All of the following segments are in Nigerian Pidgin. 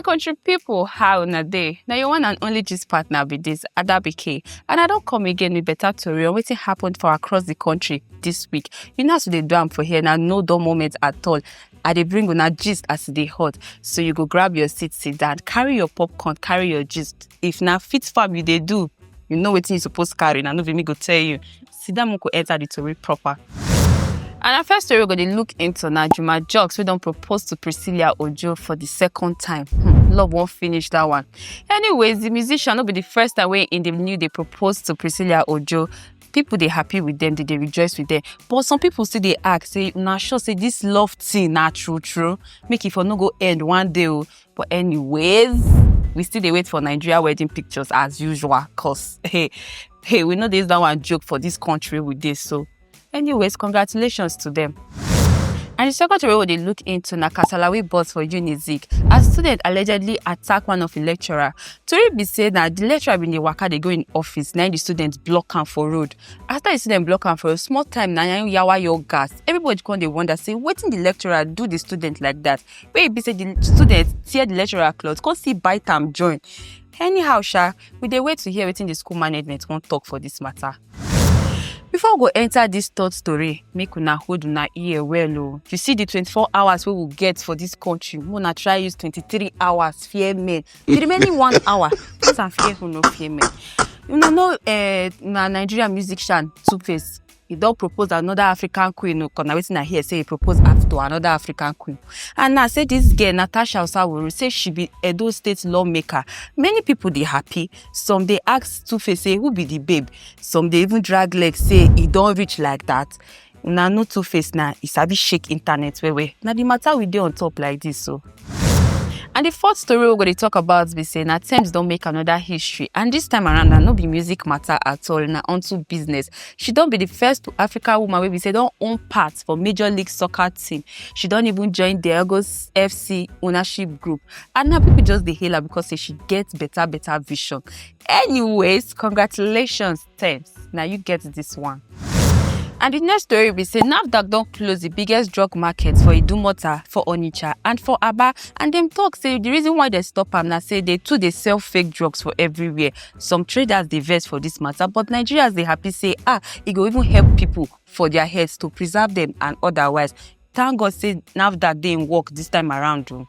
My country people, how na day? Now your one and only gist partner be this Adabike, and I don't come again with better story on wetin happened for across the country this week. You know as they do am for here now, no dull moment at all. I dey bring una gist as e dey hot, so you go grab your seat, sit down, carry your popcorn, carry your gist. If na fit farm you dey do, you know wetin you suppose carry. Na no be me go tell you. Sit down, go enter the story proper. And our first story we're going to look into now Juma Jokes. We don't propose to Priscilla Ojo for the second time. Love won't finish that one. Anyways, the musician will be the first time way in the new they proposed to Priscilla Ojo. People they happy with them, they rejoice with them. But some people still they ask, say, nah sure say this love thing not true. Make it for no go end one day. But anyways, we still they wait for Nigeria wedding pictures as usual. Cause hey, we know there's that one joke for this country with this. So anyways, congratulations to them. And the second story they look into na Kasalawi boss for Unizik. A student allegedly attacked one of the lecturer. Tori be said that the lecturer been the waka they go in office, now the students block am for road. After the student block am for a small time, now yawa your gas. Everybody come they wonder, say, wetin the lecturer do the student like that? Where be said the student tear the lecturer clothes, come see bite am join. Anyhow, we dey wait to hear wetin the school management won't talk for this matter. Before we go enter this third story, make una hold una ear well. Oh. You see the 24 hours we will get for this country. We wanna try use 23 hours, fear men. The remaining 1 hour, some fear who no fear men. You know, na Nigerian musician Two-Face. He don't propose another African queen. Because now waiting I hear say he proposed to another African queen. And now say this girl, Natasha Osawuru, say she be Edo State lawmaker. Many people they happy. Some they ask Two-Face say who be the babe. Some they even drag legs say he don't reach like that. Now no Two-Face now, he sabi shake internet where. Now the matter we do on top like this so. And the fourth story we're going to talk about be saying that Thames don't make another history. And this time around, no be music matter at all, na onto business. She don't be the first African woman where we say don't own parts for Major League Soccer team. She don't even join the Argos FC ownership group. And now people just they hail her because say she gets better vision. Anyways, congratulations, Thames. Now you get this one. And the next story we say NAFDAC don't close the biggest drug markets for Idumota, for Onitsha, and for Aba. And them talk say the reason why they stop them now say they sell fake drugs for everywhere. Some traders they vex for this matter, but Nigerians they happy say it go even help people for their heads to preserve them and otherwise. Thank God say NAFDAC didn't work this time around too.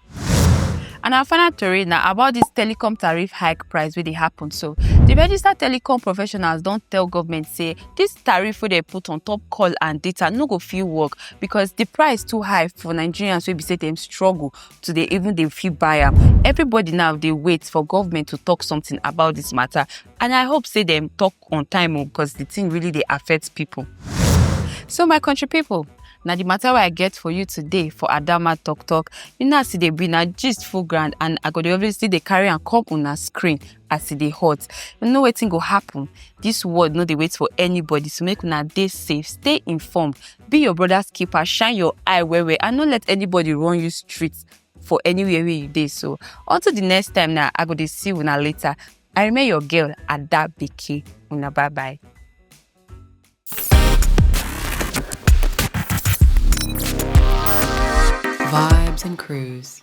And our final story now about this telecom tariff hike price where they happen. So the registered telecom professionals don't tell government say this tariff where they put on top call and data no go fit work because the price too high for Nigerians will be say them struggle to they feel buy am. Everybody now they wait for government to talk something about this matter. And I hope say them talk on time because the thing really they affect people. So my country people, now the matter I get for you today for Adama TokTok, you know see they be na gist full ground and I go obviously they carry and come on a screen as they hot. You know what thing go happen. This world no they wait for anybody to make una day safe, stay informed, be your brother's keeper, shine your eye where and not let anybody run you streets for anywhere where you day. So until the next time now I go to see una later. I remain your girl Adabike. Una bye bye. Vibes and Cruise.